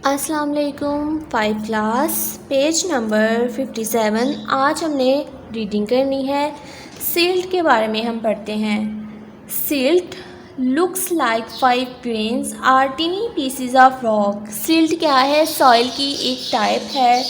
अस्सलाम वालेकुम। 5 class page number 57। आज हमने रीडिंग करनी है। सिल्ट के बारे में हम पढ़ते हैं। Silt looks like 5 grains are tiny pieces of rock. Silt क्या है? सॉइल की एक टाइप है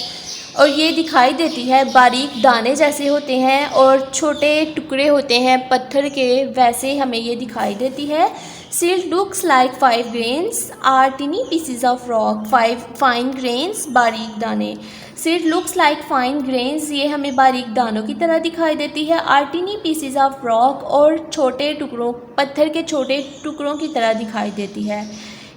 और ये दिखाई देती है बारीक दाने जैसे होते हैं और छोटे टुकड़े होते हैं पत्थर के, वैसे हमें ये दिखाई देती है। Silt looks like 5 grains are tiny pieces of rock. 5 fine grains, बारीक दाने। Silt looks like fine grains, ये हमें बारीक दानों की तरह दिखाई देती है। Are tiny pieces of rock, और छोटे टुकड़ों, पत्थर के छोटे टुकड़ों की तरह दिखाई देती है।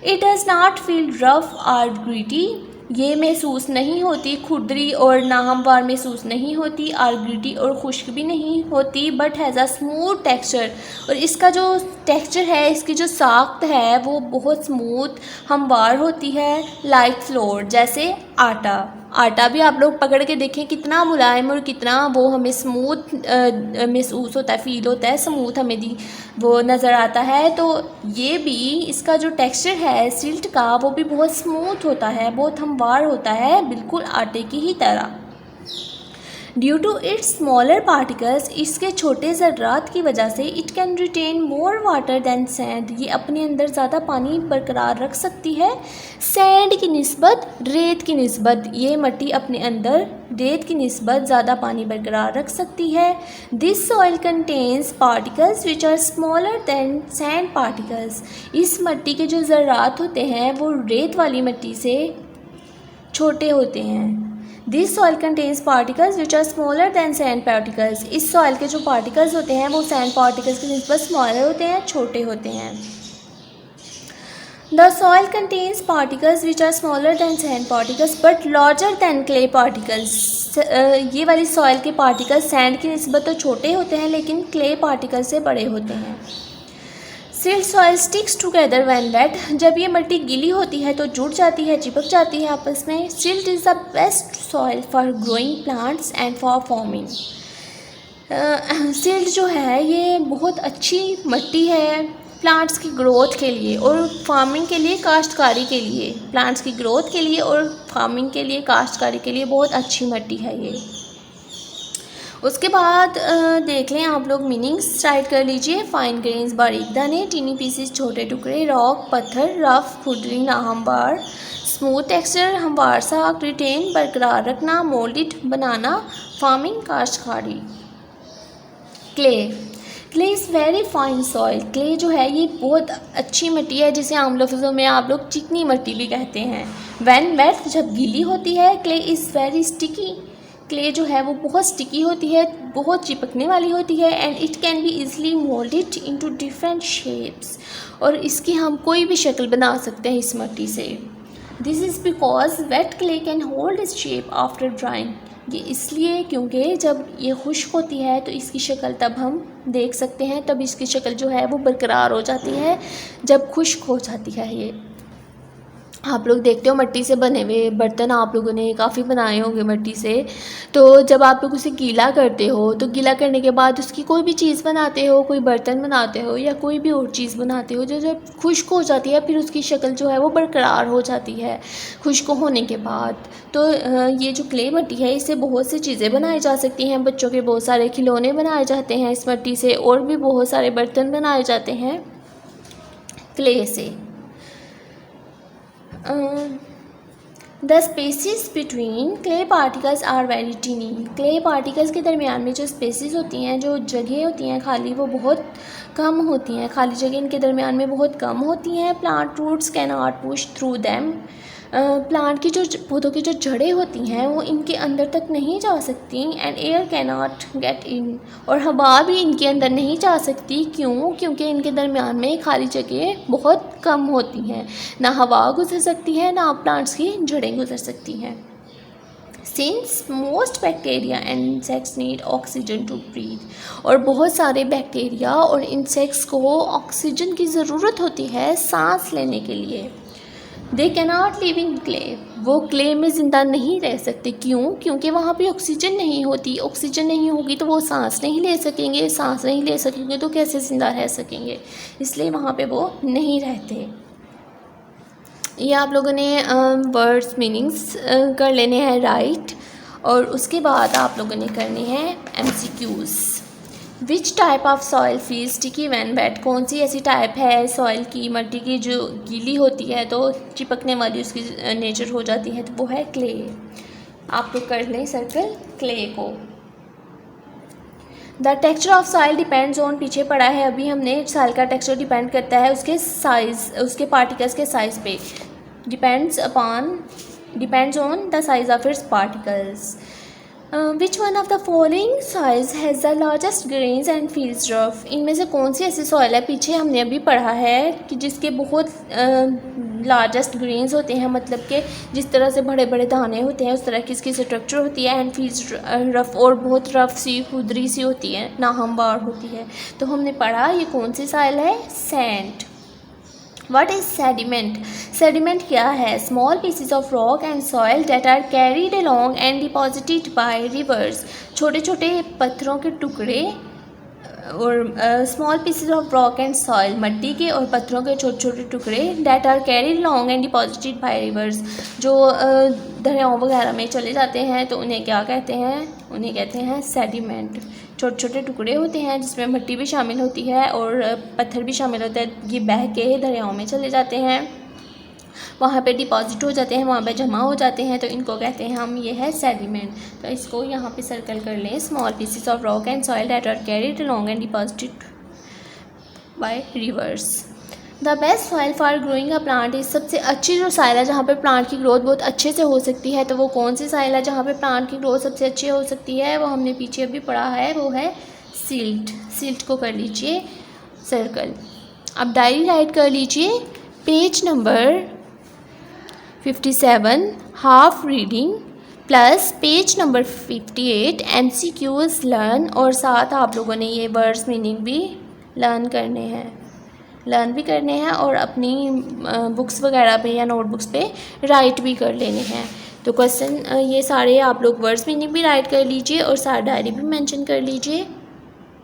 It does not feel rough और ग्रिटी, ये महसूस नहीं होती खुरदरी और नाहमवार महसूस नहीं होती, और ग्रिटी और खुश्क भी नहीं होती, but has a smooth texture, और इसका जो टेक्सचर है, इसकी जो साख्त है वो बहुत स्मूथ हमवार होती है। लाइक फ्लोर, जैसे आटा। आटा भी आप लोग पकड़ के देखें कितना मुलायम और कितना वो हमें स्मूथ महसूस होता है, फील होता है, स्मूथ हमें वो नज़र आता है। तो ये भी इसका जो टेक्सचर है सिल्ट का वो भी बहुत स्मूथ होता है, बहुत हमवार होता है, बिल्कुल आटे की ही तरह। Due to its smaller particles, इसके छोटे ज़र्रात की वजह से it can retain more water than sand, ये अपने अंदर ज़्यादा पानी बरकरार रख सकती है सैंड की निस्बत, रेत की निस्बत। ये मिट्टी अपने अंदर रेत की निस्बत ज़्यादा पानी बरकरार रख सकती है। This soil contains particles which are smaller than sand particles, इस मिट्टी के जो ज़र्रात होते हैं वो रेत वाली मिट्टी से छोटे होते हैं। This soil contains particles which are smaller than sand particles, इस सॉइल के जो पार्टिकल्स होते हैं वो सैंड पार्टिकल्स की निस्बत स्मॉलर होते हैं, छोटे होते हैं। The soil contains particles which are smaller than sand particles but larger than clay particles, ये वाली सॉइल के पार्टिकल्स सैंड की निस्बत तो छोटे होते हैं लेकिन क्ले पार्टिकल से बड़े होते हैं। Silt soil sticks together when wet, जब ये मिट्टी गीली होती है तो जुड़ जाती है, चिपक जाती है आपस में। Silt is the best soil for growing plants and for farming. Silt जो है ये बहुत अच्छी मिट्टी है प्लांट्स की ग्रोथ के लिए और फार्मिंग के लिए, काश्तकारी के लिए। प्लांट्स की ग्रोथ के लिए और फार्मिंग के लिए, काश्तकारी के लिए बहुत अच्छी मिट्टी है ये। उसके बाद देख लें आप लोग मीनिंग्स राइट कर लीजिए। फाइन ग्रेन्स, बारीक दाने। टीनी पीसेस, छोटे टुकड़े। रॉक, पत्थर। रफ, खुरदरी, नाहमवार। स्मूथ टेक्सचर, हमवार सा। रिटेन, बरकरार रखना। मोल्डेड, बनाना। फार्मिंग, काश्तकारी। Clay, clay is very fine soil, clay जो है ये बहुत अच्छी मिट्टी है जिसे आम लफ्ज़ों में आप लोग चिकनी मिट्टी भी कहते हैं। व्हेन वेट, जब गीली होती है। Clay is very sticky, clay जो है वो बहुत स्टिकी होती है, बहुत चिपकने वाली होती है। And it can be easily moulded into different shapes, और इसकी हम कोई भी शक्ल बना सकते हैं इस मिट्टी से। This is because wait clay can hold its shape after drawing, ये इसलिए क्योंकि जब ये खुश्क होती है तो इसकी शक्ल तब हम देख सकते हैं, तब इसकी शक्ल जो है वो बरकरार हो जाती है जब खुश्क हो जाती है। ये आप लोग देखते हो मिट्टी से बने हुए बर्तन आप लोगों ने काफ़ी बनाए होंगे मिट्टी से, तो जब आप लोग उसे गीला करते हो तो गीला करने के बाद उसकी कोई भी चीज़ बनाते हो, कोई बर्तन बनाते हो या कोई भी और चीज़ बनाते हो, जो जब खुश्क हो जाती है फिर उसकी शक्ल जो है वो बरकरार हो जाती है खुश्क होने के बाद। तो ये जो क्ले मिट्टी है इससे बहुत सी चीज़ें बनाई जा सकती हैं। बच्चों के बहुत सारे खिलौने बनाए जाते हैं इस मिट्टी से, और भी बहुत सारे बर्तन बनाए जाते हैं क्ले से। The spaces between clay particles are very tiny, clay particles के दरमियान में जो स्पेसिस होती हैं, जो जगह होती हैं खाली, वो बहुत कम होती हैं। खाली जगह इनके दरमियान में बहुत कम होती हैं। Plant roots can not push through them, plant की जो पौधों की जो जड़ें होती हैं वो इनके अंदर तक नहीं जा सकती। And air can not get in, और हवा भी इनके अंदर नहीं जा सकती। क्यों? क्योंकि इनके दरमियान में खाली जगह बहुत कम होती हैं, ना हवा गुजर सकती है ना प्लांट्स की जड़ें गुजर सकती हैं। Since most bacteria and insects need oxygen to breathe, और बहुत सारे बैक्टीरिया और इंसेक्ट्स को ऑक्सीजन की ज़रूरत होती है सांस लेने के लिए। They cannot live in clay, वो क्ले में ज़िंदा नहीं रह सकते। क्यों? क्योंकि वहाँ पे ऑक्सीजन नहीं होती। ऑक्सीजन नहीं होगी तो वो सांस नहीं ले सकेंगे, सांस नहीं ले सकेंगे तो कैसे ज़िंदा रह सकेंगे, इसलिए वहाँ पे वो नहीं रहते। ये आप लोगों ने वर्ड्स मीनिंग्स कर लेने हैं राइट, और उसके बाद आप लोगों ने करने हैं MCQs। Which type of soil feel sticky when wet, कौन सी ऐसी टाइप है सॉइल की, मिट्टी की, जो गीली होती है तो चिपकने वाली उसकी नेचर हो जाती है, तो वो है क्ले। आप लोग कर लें सर्कल क्ले को। The texture of soil depends on, पीछे पढ़ा है अभी हमने, सॉइल का टेक्सचर डिपेंड करता है उसके साइज़, उसके पार्टिकल्स के साइज़ पे। Depends on the size of its particles. Which one of the following soils has the largest grains and feels rough, इनमें से कौन सी ऐसी सॉइल है, पीछे हमने अभी पढ़ा है कि जिसके बहुत लार्जेस्ट ग्रेन्स होते हैं, मतलब कि जिस तरह से बड़े बड़े दाने होते हैं उस तरह की इसकी स्ट्रक्चर होती है, एंड फील्स रफ, और बहुत रफ सी खुदरी सी होती है, नाहमवार होती है। तो हमने पढ़ा ये कौन सी सॉइल है, sand. What is sediment? Sediment क्या है? Small pieces of rock and soil that are carried along and deposited by rivers. छोटे छोटे पत्थरों के टुकड़े और small pieces of rock and soil, मिट्टी के और पत्थरों के छोटे छोटे टुकड़े, that are carried long and deposited by rivers, जो दरियाओं वगैरह में चले जाते हैं तो उन्हें क्या कहते हैं, उन्हें कहते हैं सेडिमेंट। छोटे छोटे टुकड़े होते हैं जिसमें मिट्टी भी शामिल होती है और पत्थर भी शामिल होता है, ये बह के दरियाओं में चले जाते हैं, वहाँ पे डिपॉजिट हो जाते हैं, वहाँ पे जमा हो जाते हैं, तो इनको कहते हैं हम, ये है सेडिमेंट। तो इसको यहाँ पे सर्कल कर लें, small pieces of rock and soil that are carried along and deposited by rivers. The best soil for growing a plant is, सबसे अच्छी जो सॉइल है जहाँ पे प्लांट की ग्रोथ बहुत अच्छे से हो सकती है, तो वो कौन सी सॉइल है जहाँ पे प्लांट की ग्रोथ सबसे अच्छी हो सकती है, वो हमने पीछे अभी पढ़ा है, वो है सिल्ट। सिल्ट को कर लीजिए सर्कल। अब डायरी राइट कर लीजिए, page number 57 half reading plus page number 58 MCQs learn, और साथ आप लोगों ने ये वर्ड्स मीनिंग भी लर्न भी करने हैं और अपनी बुक्स वगैरह पे या नोटबुक्स पे राइट भी कर लेने हैं। तो क्वेश्चन ये सारे आप लोग वर्ड्स मीनिंग भी राइट कर लीजिए और सारा डायरी भी मेंशन कर लीजिए।